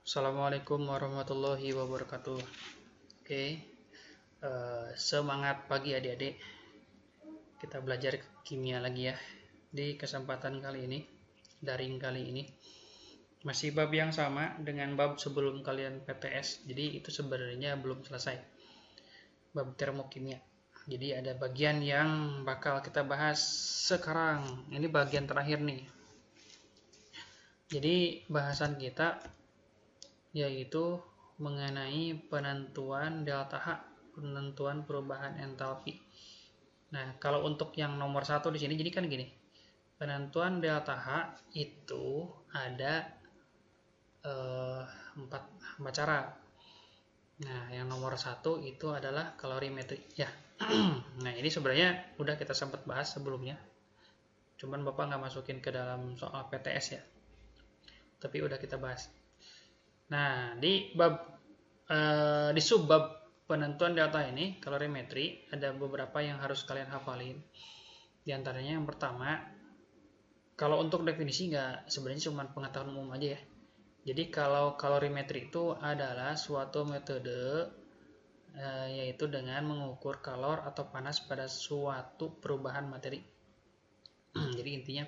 Assalamualaikum warahmatullahi wabarakatuh. Oke, semangat pagi adik-adik. Kita belajar kimia lagi ya. Di kesempatan kali ini, daring kali ini, masih bab yang sama dengan bab sebelum kalian PTS. Jadi itu sebenarnya belum selesai. Bab termokimia. Jadi ada bagian yang bakal kita bahas sekarang. Ini bagian terakhir nih. Jadi bahasan kita yaitu mengenai penentuan delta H, penentuan perubahan entalpi. Nah, kalau untuk yang nomor 1 di sini, jadi kan gini, penentuan delta H itu ada 4 cara. Nah, yang nomor 1 itu adalah kalorimetri ya. Nah, ini sebenarnya udah kita sempat bahas sebelumnya, cuman Bapak nggak masukin ke dalam soal PTS ya, tapi udah kita bahas. Nah, di subbab penentuan delta ini, kalorimetri, ada beberapa yang harus kalian hafalin. Di antaranya yang pertama, kalau untuk definisi sebenarnya cuma pengetahuan umum aja ya. Jadi kalau kalorimetri itu adalah suatu metode yaitu dengan mengukur kalor atau panas pada suatu perubahan materi. Jadi intinya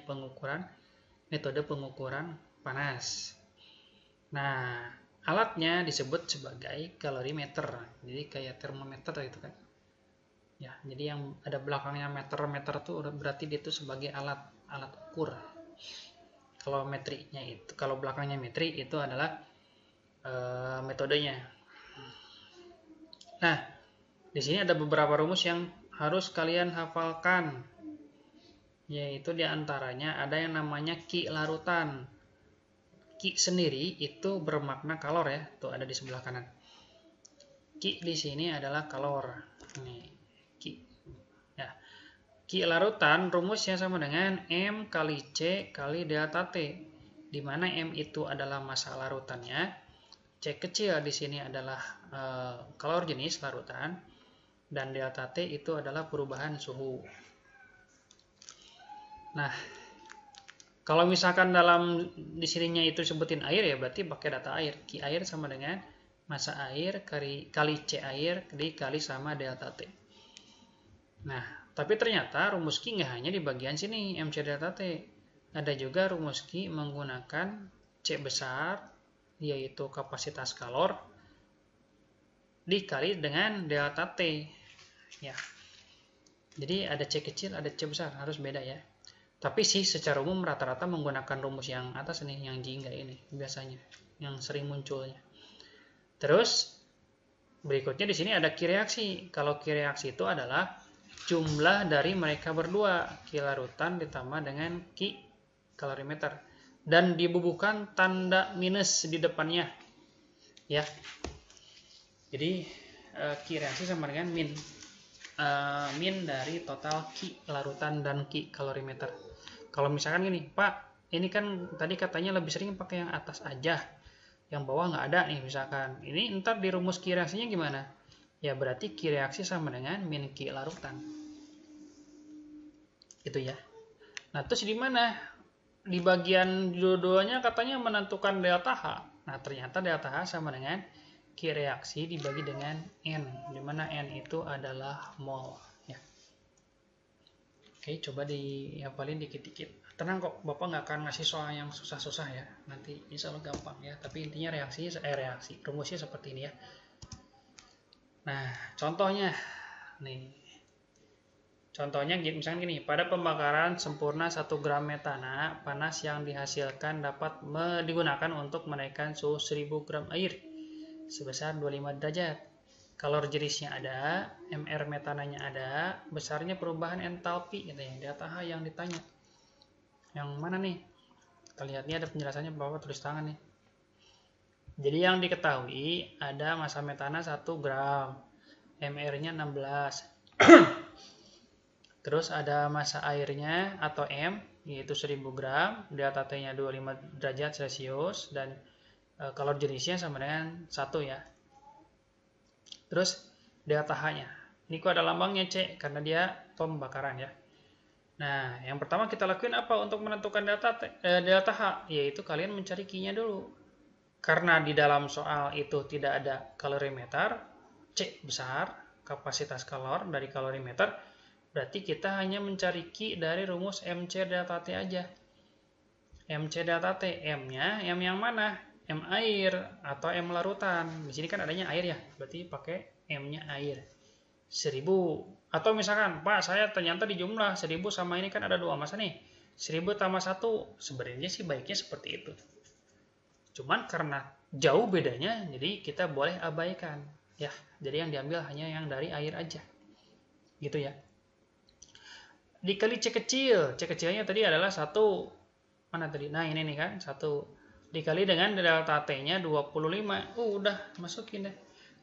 metode pengukuran panas. Nah, alatnya disebut sebagai kalorimeter. Jadi kayak termometer gitu kan. Ya, jadi yang ada belakangnya meter itu berarti dia itu sebagai alat ukur. Kalau belakangnya metri itu adalah metodenya. Nah, di sini ada beberapa rumus yang harus kalian hafalkan. Yaitu diantaranya ada yang namanya Ki larutan. Ki sendiri itu bermakna kalor ya, tuh ada di sebelah kanan. Ki di sini adalah kalor. Nih, Ki. Ya. Ki larutan rumusnya sama dengan M kali C kali delta T. Di mana M itu adalah massa larutannya, C kecil di sini adalah kalor jenis larutan, dan delta T itu adalah perubahan suhu. Nah, kalau misalkan dalam di sininya itu sebutin air ya berarti pakai data air. Ki air sama dengan massa air kali C air dikali sama delta T. Nah, tapi ternyata rumus Ki nggak hanya di bagian sini MC delta T. Ada juga rumus Ki menggunakan C besar yaitu kapasitas kalor dikali dengan delta T. Ya. Jadi ada C kecil, ada C besar, harus beda ya. Tapi sih secara umum rata-rata menggunakan rumus yang atas nih, yang jingga ini biasanya, yang sering munculnya. Terus berikutnya di sini ada Ki reaksi. Kalau Ki reaksi itu adalah jumlah dari mereka berdua, Ki larutan ditambah dengan Ki kalorimeter, dan dibubuhkan tanda minus di depannya. Ya. Jadi Ki reaksi sama dengan min dari total Ki larutan dan Ki kalorimeter. Kalau misalkan gini, Pak, ini kan tadi katanya lebih sering pakai yang atas aja, yang bawah nggak ada nih misalkan. Ini ntar di rumus Ki reaksinya gimana? Ya berarti Ki reaksi sama dengan min Ki larutan. Itu ya. Nah terus di mana? Di bagian dua-duanya katanya menentukan delta H. Nah ternyata delta H sama dengan Ki reaksi dibagi dengan N, di mana N itu adalah mol. Ya. Oke, coba dihafalin dikit-dikit. Tenang kok, Bapak nggak akan ngasih soal yang susah-susah ya. Nanti insya Allah gampang ya. Tapi intinya rumusnya seperti ini ya. Nah, contohnya nih. Contohnya misalnya gini, pada pembakaran sempurna 1 gram metana, panas yang dihasilkan dapat digunakan untuk menaikkan suhu 1000 gram air sebesar 25 derajat. Kalor jenisnya ada, MR metananya ada, besarnya perubahan entalpi gitu ya, delta H yang ditanya. Yang mana nih? Kita lihat ini ada penjelasannya, Bapak tulis tangan nih. Jadi yang diketahui ada massa metana 1 gram, MR-nya 16. Terus ada massa airnya atau M, yaitu 1000 gram, delta T-nya 25 derajat Celcius, dan kalor jenisnya sama dengan 1 ya. Terus delta H-nya. Ini kok ada lambangnya C karena dia pembakaran ya. Nah, yang pertama kita lakuin apa untuk menentukan delta H? Yaitu kalian mencari Ki-nya dulu. karena di dalam soal itu tidak ada kalorimeter, C besar, kapasitas kalor dari kalorimeter, berarti kita hanya mencari Q dari rumus MC delta T aja. MC delta T, M-nya, M yang mana? M air atau M larutan. Di sini kan adanya air ya, berarti pakai M-nya air. 1000. Atau misalkan, Pak, saya ternyata di jumlah 1000 sama ini kan ada 2 massa nih. 1000 tambah 1, sebenarnya sih baiknya seperti itu. Cuman karena jauh bedanya, jadi kita boleh abaikan. Ya, jadi yang diambil hanya yang dari air aja. Gitu ya. Dikali C kecil. C kecilnya tadi adalah 1. Mana tadi? Nah, ini nih kan, 1 dikali dengan delta T-nya 25. Udah masukin deh.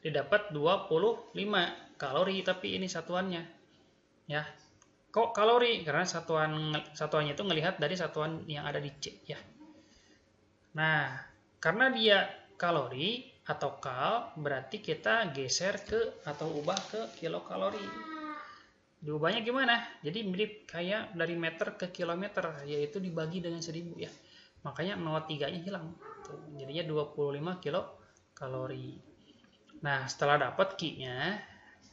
Didapat 25 kalori, tapi ini satuannya. Ya. Kok kalori? Karena satuannya itu ngelihat dari satuan yang ada di C ya. Nah, karena dia kalori atau kal, berarti kita geser ke atau ubah ke kilokalori. Diubahnya gimana? Jadi mirip kayak dari meter ke kilometer, yaitu dibagi dengan 1000 ya. Makanya 0,3-nya hilang. Tuh, jadinya 25 kilokalori. Nah, setelah dapat Q-nya,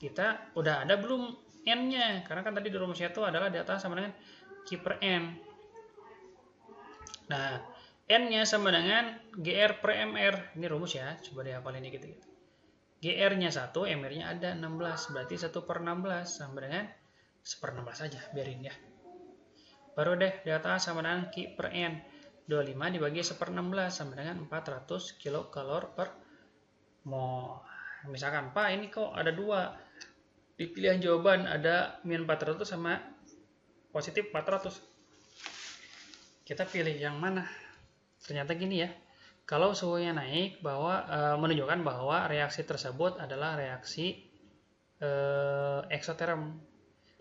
kita udah ada belum N-nya? Karena kan tadi di rumusnya itu adalah delta sama dengan Q per N. Nah, N-nya sama dengan GR per MR. Ini rumus ya, coba dihafalin dikit gitu. GR-nya 1, MR-nya ada 16. Berarti 1/16 sama dengan 1/16 saja, biarin ya. Baru deh, delta sama dengan Q per N. 25 dibagi 1/16 sama dengan 400 kilokalor per mol. Misalkan, Pak, ini kok ada 2. Di pilihan jawaban ada min 400 sama positif 400. Kita pilih yang mana? Ternyata gini ya. Kalau suhunya naik, menunjukkan bahwa reaksi tersebut adalah reaksi eksoterm.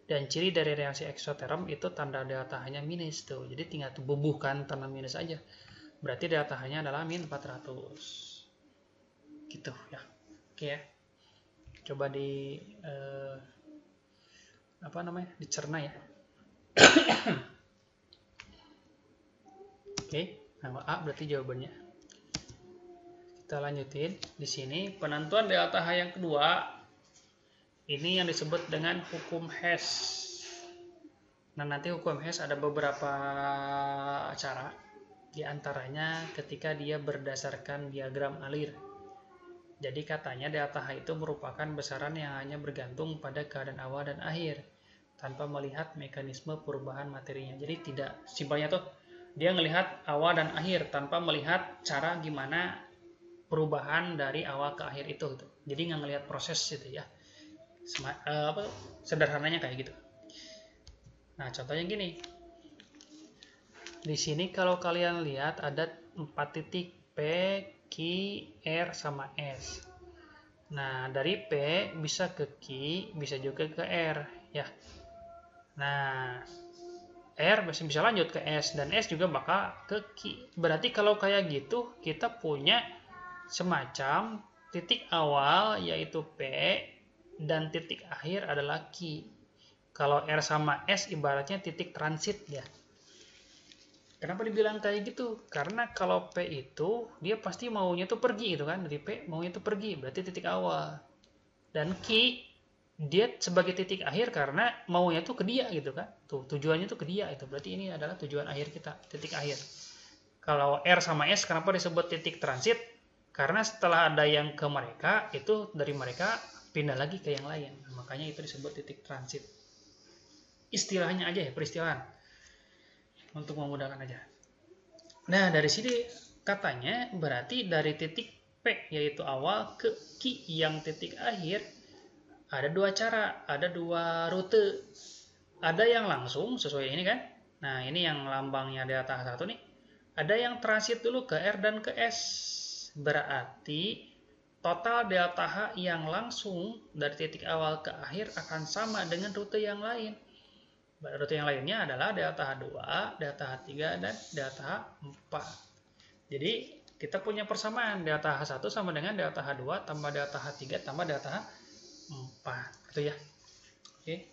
Dan ciri dari reaksi eksoterm itu tanda delta H-nya minus tuh. Jadi tinggal bubuhkan tanda minus aja. Berarti delta H-nya adalah min 400. Gitu ya. Oke ya. Coba dicerna ya. Oke. Nah, A berarti jawabannya. Kita lanjutin. Di sini penentuan delta H yang kedua. Ini yang disebut dengan hukum Hess. Nah, nanti hukum Hess ada beberapa cara. Di antaranya ketika dia berdasarkan diagram alir. Jadi katanya delta H itu merupakan besaran yang hanya bergantung pada keadaan awal dan akhir. Tanpa melihat mekanisme perubahan materinya. Jadi tidak, simpelnya tuh dia melihat awal dan akhir tanpa melihat cara gimana perubahan dari awal ke akhir itu gitu. Jadi nggak ngelihat proses gitu ya. Sederhananya kayak gitu. Nah, contohnya gini. Di sini kalau kalian lihat ada 4 titik P, Q, R sama S. Nah, dari P bisa ke Q, bisa juga ke R ya. Nah, R bisa lanjut ke S dan S juga bakal ke Q. Berarti kalau kayak gitu kita punya semacam titik awal yaitu P dan titik akhir adalah Q. Kalau R sama S ibaratnya titik transit ya. Kenapa dibilang kayak gitu? Karena kalau P itu dia pasti maunya tuh pergi gitu kan. Dari P maunya tuh pergi, berarti titik awal. Dan Q dia sebagai titik akhir karena maunya tuh ke dia gitu kan. Tuh tujuannya tuh ke dia itu. Berarti ini adalah tujuan akhir kita, titik akhir. Kalau R sama S kenapa disebut titik transit? Karena setelah ada yang ke mereka, itu dari mereka pindah lagi ke yang lain. Makanya itu disebut titik transit. Istilahnya aja ya, peristilaan. Untuk memudahkan aja. Nah, dari sini katanya berarti dari titik P yaitu awal ke Q yang titik akhir ada 2 cara, ada 2 rute. Ada yang langsung sesuai ini kan. Nah, ini yang lambangnya delta H1 nih. Ada yang transit dulu ke R dan ke S. Berarti total delta H yang langsung dari titik awal ke akhir akan sama dengan rute yang lain. Rute yang lainnya adalah delta H2, delta H3, dan delta H4. Jadi kita punya persamaan delta H1 sama dengan delta H2 tambah delta H3 tambah delta H4. Gitu ya. Oke.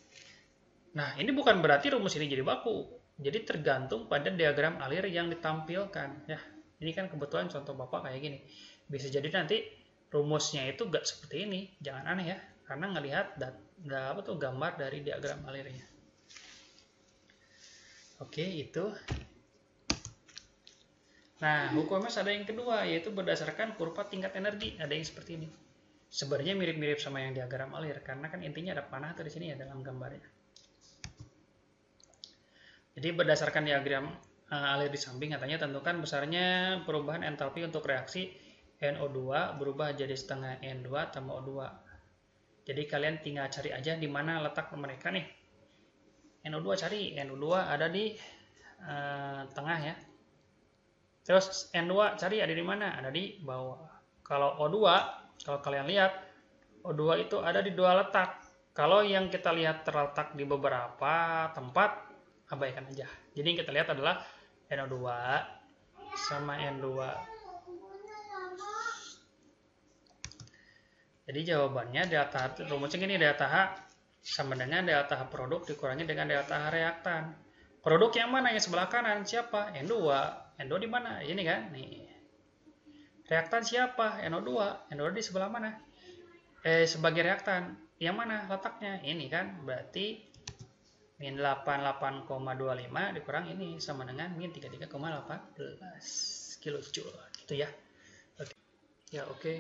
Nah, ini bukan berarti rumus ini jadi baku. Jadi tergantung pada diagram alir yang ditampilkan ya. Ini kan kebetulan contoh Bapak kayak gini. Bisa jadi nanti rumusnya itu gak seperti ini. Jangan aneh ya, karena ngelihat gambar dari diagram alirnya. Oke, itu. Nah, hukum Ohm ada yang kedua, yaitu berdasarkan kurva tingkat energi. Ada yang seperti ini. Sebenarnya mirip-mirip sama yang diagram alir, karena kan intinya ada panah tuh di sini ya dalam gambarnya. Jadi berdasarkan diagram alir di samping, katanya tentukan besarnya perubahan entalpi untuk reaksi NO2 berubah jadi setengah N2 tambah O2. Jadi kalian tinggal cari aja di mana letak mereka nih. NO2 cari, NO2 ada di tengah ya. Terus N2 cari ada di mana? Ada di bawah. Kalau O2, kalau kalian lihat, O2 itu ada di dua letak. Kalau yang kita lihat terletak di beberapa tempat, abaikan aja. Jadi yang kita lihat adalah NO2 sama N2. Jadi jawabannya delta rumusnya gini, delta H sama dengan delta H produk dikurangi dengan delta H reaktan. Produk yang mana? Yang sebelah kanan siapa? N2. N2 di mana? Ini kan, nih. Reaktan siapa? NO2. NO2 di sebelah mana? Sebagai reaktan. Yang mana letaknya? Ini kan, berarti min 88,25 dikurang ini sama dengan min 33,18 kilojoule. Itu ya. Ya oke.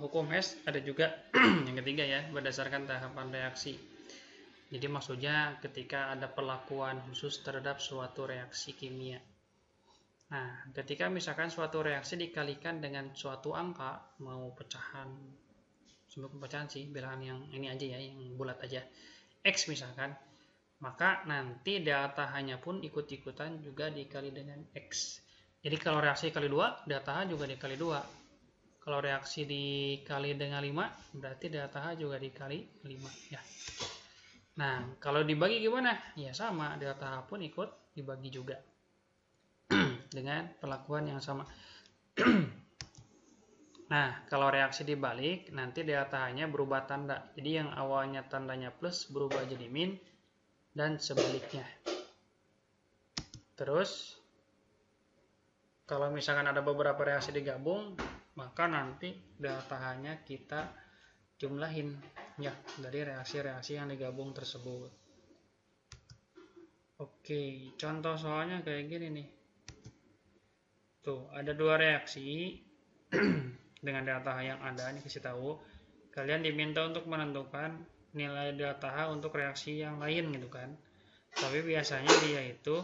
Hukum Hess ada juga yang ketiga ya, berdasarkan tahapan reaksi. Jadi maksudnya ketika ada perlakuan khusus terhadap suatu reaksi kimia. Nah, ketika misalkan suatu reaksi dikalikan dengan suatu angka, mau pecahan, sebelum pecahan sih, bilangan yang ini aja ya, yang bulat aja, X misalkan, maka nanti delta H-nya pun ikut-ikutan juga dikali dengan X. Jadi kalau reaksi kali 2, delta H juga dikali 2. Kalau reaksi dikali dengan 5, berarti delta H juga dikali 5 ya. Nah, kalau dibagi gimana? Ya sama, delta H pun ikut dibagi juga dengan perlakuan yang sama. Nah, kalau reaksi dibalik, nanti delta H-nya berubah tanda. Jadi yang awalnya tandanya plus berubah jadi min, dan sebaliknya. Terus, kalau misalkan ada beberapa reaksi digabung, maka nanti delta H-nya kita jumlahin ya dari reaksi-reaksi yang digabung tersebut. Oke, contoh soalnya kayak gini nih. Tuh, ada dua reaksi dengan delta H yang ada, ini kasih tahu. Kalian diminta untuk menentukan nilai delta H untuk reaksi yang lain gitu kan. Tapi biasanya dia itu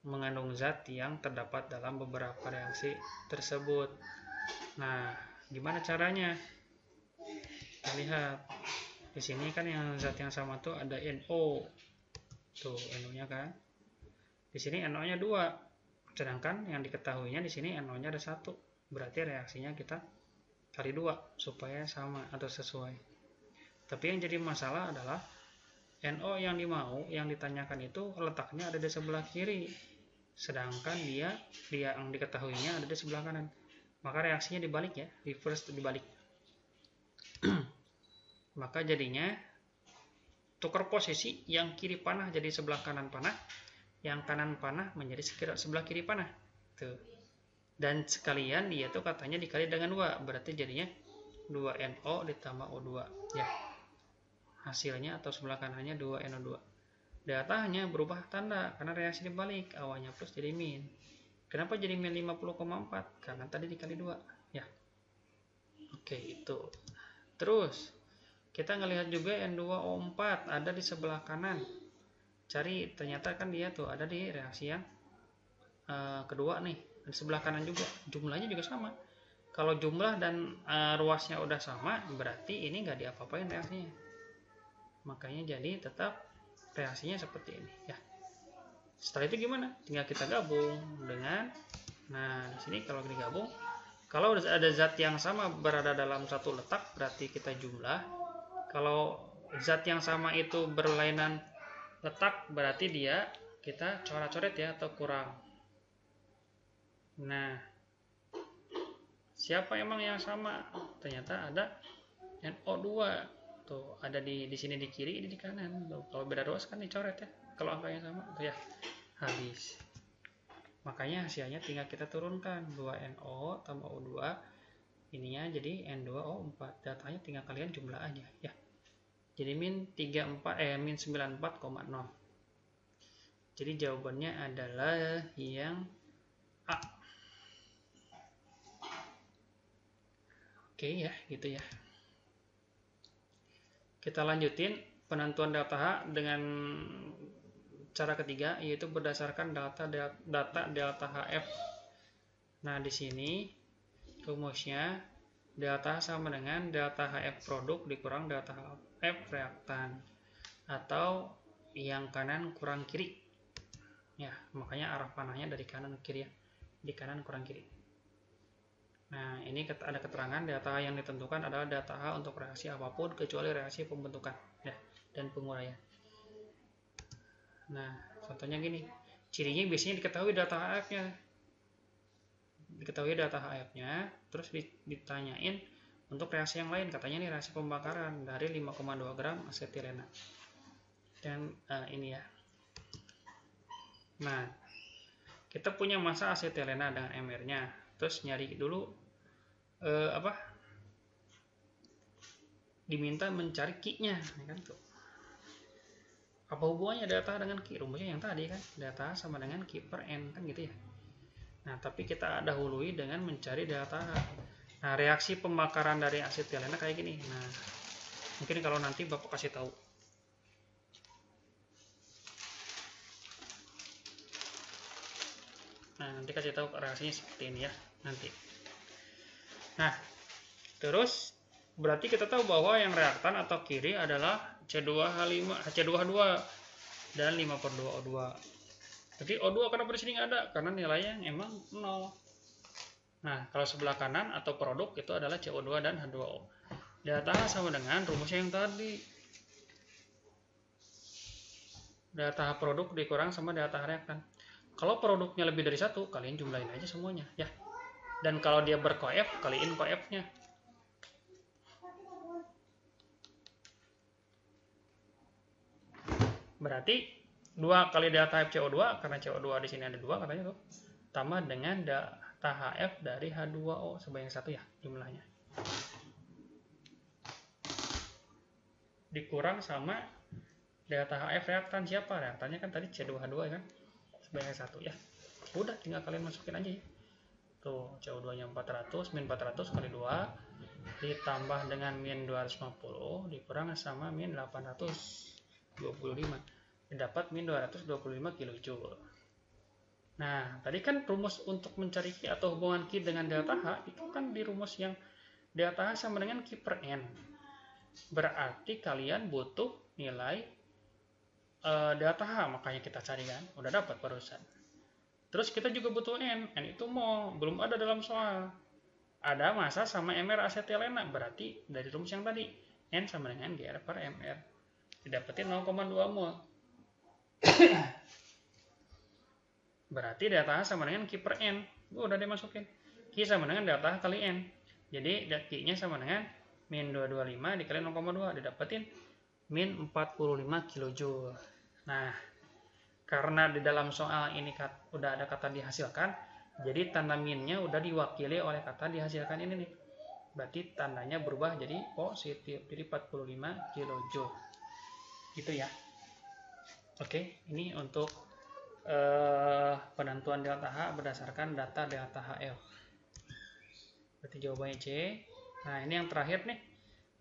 mengandung zat yang terdapat dalam beberapa reaksi tersebut. Nah, gimana caranya? Kita lihat. Di sini kan yang zat yang sama tuh ada NO. Tuh, NO-nya kan. Di sini NO-nya 2, sedangkan yang diketahuinya di sini NO-nya ada 1. Berarti reaksinya kita kali 2 supaya sama atau sesuai. Tapi yang jadi masalah adalah NO yang ditanyakan itu letaknya ada di sebelah kiri, sedangkan dia yang diketahuinya ada di sebelah kanan. Maka reaksinya dibalik ya, reverse dibalik. Maka jadinya tukar posisi, yang kiri panah jadi sebelah kanan panah, yang kanan panah menjadi sebelah kiri panah. Tuh. Dan sekalian dia tuh katanya dikali dengan 2, berarti jadinya 2NO ditambah O2 ya. Hasilnya atau sebelah kanannya 2NO2. Delta-nya berubah tanda karena reaksi dibalik, awalnya plus jadi min. Kenapa jadi min 50,4? Karena tadi dikali 2 ya. Oke, itu. Terus kita ngelihat juga N2O4 ada di sebelah kanan. Cari, ternyata kan dia tuh ada di reaksi yang kedua nih, di sebelah kanan juga. Jumlahnya juga sama. Kalau jumlah dan ruasnya udah sama, berarti ini nggak diapa-apain reaksinya. Makanya jadi tetap reaksinya seperti ini ya. Setelah itu gimana? Tinggal kita gabung dengan, nah di sini kalau digabung, kalau ada zat yang sama berada dalam satu letak, berarti kita jumlah. Kalau zat yang sama itu berlainan letak, berarti dia kita coret-coret ya atau kurang. Nah, siapa emang yang sama? Ternyata ada NO2. Tuh, ada di sini di kiri, ini di kanan. Tuh, kalau beda ruas kan dicoret ya. Kalau angkanya sama, tuh ya. habis. Makanya hasilnya tinggal kita turunkan 2NO tambah O2 ininya jadi N2O4. Datanya tinggal kalian jumlah aja ya. Jadi min 94,0. Jadi jawabannya adalah yang A. Oke ya, gitu ya. Kita lanjutin penentuan delta H dengan cara ketiga, yaitu berdasarkan data delta HF. Nah, di sini rumusnya delta H sama dengan delta HF produk dikurang delta HF reaktan, atau yang kanan kurang kiri. Ya, makanya arah panahnya dari kanan ke kiri ya. Di kanan kurang kiri. Nah, ini ada keterangan delta H yang ditentukan adalah delta H untuk reaksi apapun kecuali reaksi pembentukan ya, dan penguraian. Nah, contohnya gini. Cirinya biasanya diketahui delta HF-nya. Diketahui delta HF-nya, terus ditanyain untuk reaksi yang lain. Katanya ini reaksi pembakaran dari 5,2 gram asetilena. Dan ini ya. Nah, kita punya massa asetilena dengan MR-nya. Terus nyari dulu diminta mencari Q-nya kan tuh. Apa hubungannya delta dengan Q? Rumusnya yang tadi kan, delta sama dengan Q per N kan gitu ya. Nah, tapi kita dahului dengan mencari delta H. Nah, reaksi pembakaran dari asetilena kayak gini. Nah, mungkin kalau nanti Bapak kasih tahu. Nah, nanti kasih tahu reaksinya seperti ini ya, nanti. Nah, terus berarti kita tahu bahwa yang reaktan atau kiri adalah C2H2 dan 5/2O2. Jadi O2 kenapa di sini nggak ada? Karena nilainya emang 0. Nah, kalau sebelah kanan atau produk itu adalah CO2 dan H2O. Delta H sama dengan rumusnya yang tadi. Delta H produk dikurang sama delta H reaktan. Kalau produknya lebih dari 1, kalian jumlahin aja semuanya ya. Dan kalau dia berkoef, kaliin koefnya. Berarti 2 kali delta F CO2, karena CO2 di sini ada 2 katanya tuh, tambah dengan delta HF dari H2O sebanyak 1 ya jumlahnya. Dikurang sama delta HF reaktan siapa? Reaktannya kan tadi C2H2 kan, sebanyak 1 ya. Udah tinggal kalian masukin aja ya. Tuh CO2-nya 400, min 400 kali 2 ditambah dengan min 250 dikurang sama min 825 dapat min 225 kJ. Nah, tadi kan rumus untuk mencari Q atau hubungan Q dengan delta H itu kan di rumus yang delta H sama dengan Q per N. Berarti kalian butuh nilai delta H, makanya kita cari kan, udah dapat barusan. Terus kita juga butuh N itu mol, belum ada dalam soal. Ada massa sama MR asetilena, berarti dari rumus yang tadi, N sama dengan GR per MR. Didapetin 0,2 mol. Berarti delta H sama dengan Q per N. Udah dimasukin. Q sama dengan delta H kali N. Jadi Q-nya sama dengan min 225 dikali 0,2. Didapetin min 45 kJ. Nah, karena di dalam soal ini udah ada kata dihasilkan, jadi tanda minnya udah diwakili oleh kata dihasilkan ini nih. Berarti tandanya berubah jadi positif. Jadi 45 kJ. Gitu ya. Oke, ini untuk penentuan delta H berdasarkan data delta HF. Berarti jawabannya C. Nah, ini yang terakhir nih.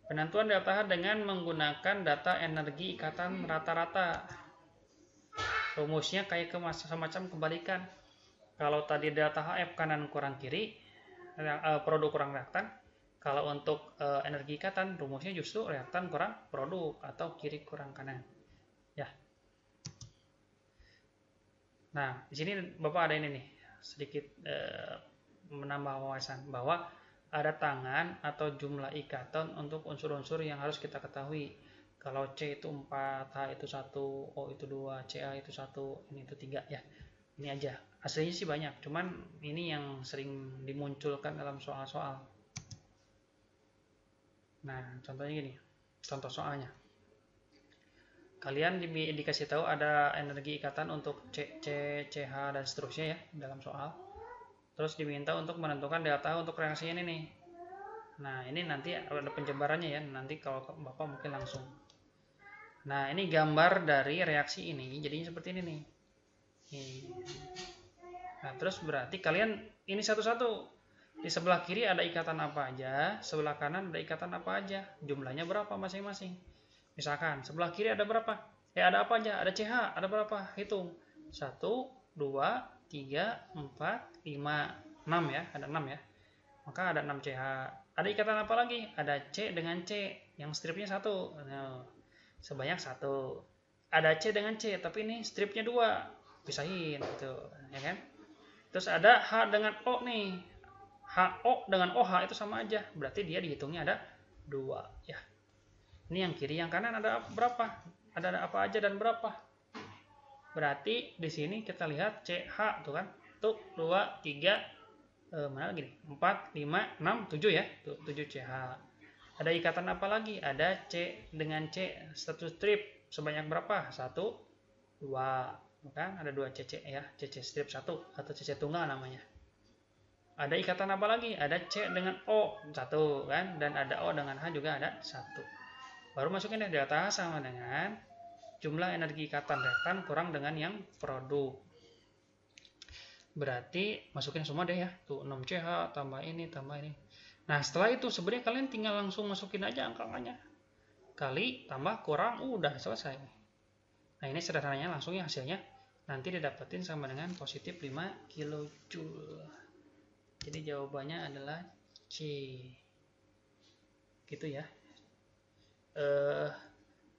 Penentuan delta H dengan menggunakan data energi ikatan rata-rata. Rumusnya kayak semacam kebalikan. Kalau tadi delta HF kanan kurang kiri, produk kurang reaktan. Kalau untuk energi ikatan, rumusnya justru reaktan kurang produk atau kiri kurang kanan. Ya. Nah, di sini Bapak ada ini nih, sedikit menambah wawasan bahwa ada tangan atau jumlah ikatan untuk unsur-unsur yang harus kita ketahui. Kalau C itu 4, H itu 1, O itu 2, Ca itu 1, N itu 3 ya. Ini aja. Aslinya sih banyak, cuman ini yang sering dimunculkan dalam soal-soal. Nah, contohnya gini. Contoh soalnya. kalian dikasih tahu ada energi ikatan untuk C, CH dan seterusnya ya dalam soal. Terus diminta untuk menentukan delta untuk reaksi ini nih. Nah, ini nanti ada penjebarannya ya, nanti kalau Bapak mungkin langsung. Nah, ini gambar dari reaksi ini, jadinya seperti ini nih. Nah, terus berarti kalian ini satu-satu. Di sebelah kiri ada ikatan apa aja, sebelah kanan ada ikatan apa aja, jumlahnya berapa masing-masing. Misalkan, sebelah kiri ada berapa? Ada apa aja? Ada CH, ada berapa? Hitung. 1, 2, 3, 4, 5, 6 ya, ada 6 ya. Maka ada 6 CH. Ada ikatan apa lagi? Ada C dengan C, yang stripnya 1. Nah, sebanyak 1. Ada C dengan C, tapi ini stripnya 2. Pisahin gitu, ya kan? Terus ada H dengan O nih. HO dengan OH itu sama aja. Berarti dia dihitungnya ada 2 ya. Ini yang kiri, yang kanan ada berapa? Ada apa aja dan berapa? Berarti di sini kita lihat CH tuh kan. Tuh 2, 3, mana lagi nih? 4, 5, 6, 7 ya. Tuh 7 CH. Ada ikatan apa lagi? Ada C dengan C, satu strip sebanyak berapa? 1, 2. Kan ada 2 CC ya. CC strip 1 atau CC tunggal namanya. Ada ikatan apa lagi? Ada C dengan O 1 kan, dan ada O dengan H juga ada 1. Baru masukin deh delta H sama dengan jumlah energi ikatan reaktan kurang dengan yang produk. Berarti masukin semua deh ya. Tuh 6CH tambah ini tambah ini. Nah, setelah itu sebenarnya kalian tinggal langsung masukin aja angka-angkanya. Kali tambah kurang udah selesai. Nah, ini sederhananya langsung ya hasilnya. Nanti didapetin sama dengan positif 5 kJ. Jadi jawabannya adalah C. Gitu ya.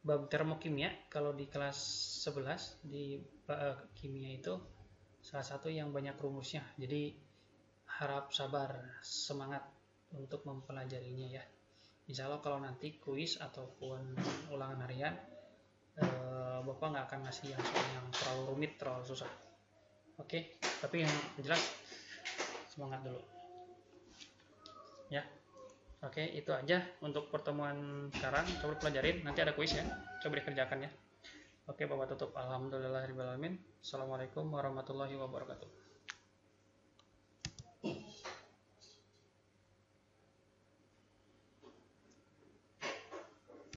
Bab termokimia kalau di kelas 11 di kimia itu salah satu yang banyak rumusnya. Jadi harap sabar, semangat untuk mempelajarinya ya. Insya Allah kalau nanti kuis ataupun ulangan harian, Bapak nggak akan ngasih yang terlalu rumit, terlalu susah. Oke, tapi yang jelas semangat dulu ya. Oke, itu aja untuk pertemuan sekarang. Coba pelajarin, nanti ada kuis ya, coba dikerjakan ya. Oke, Bapak tutup. Alhamdulillahirrahmanirrahim. Assalamualaikum warahmatullahi wabarakatuh.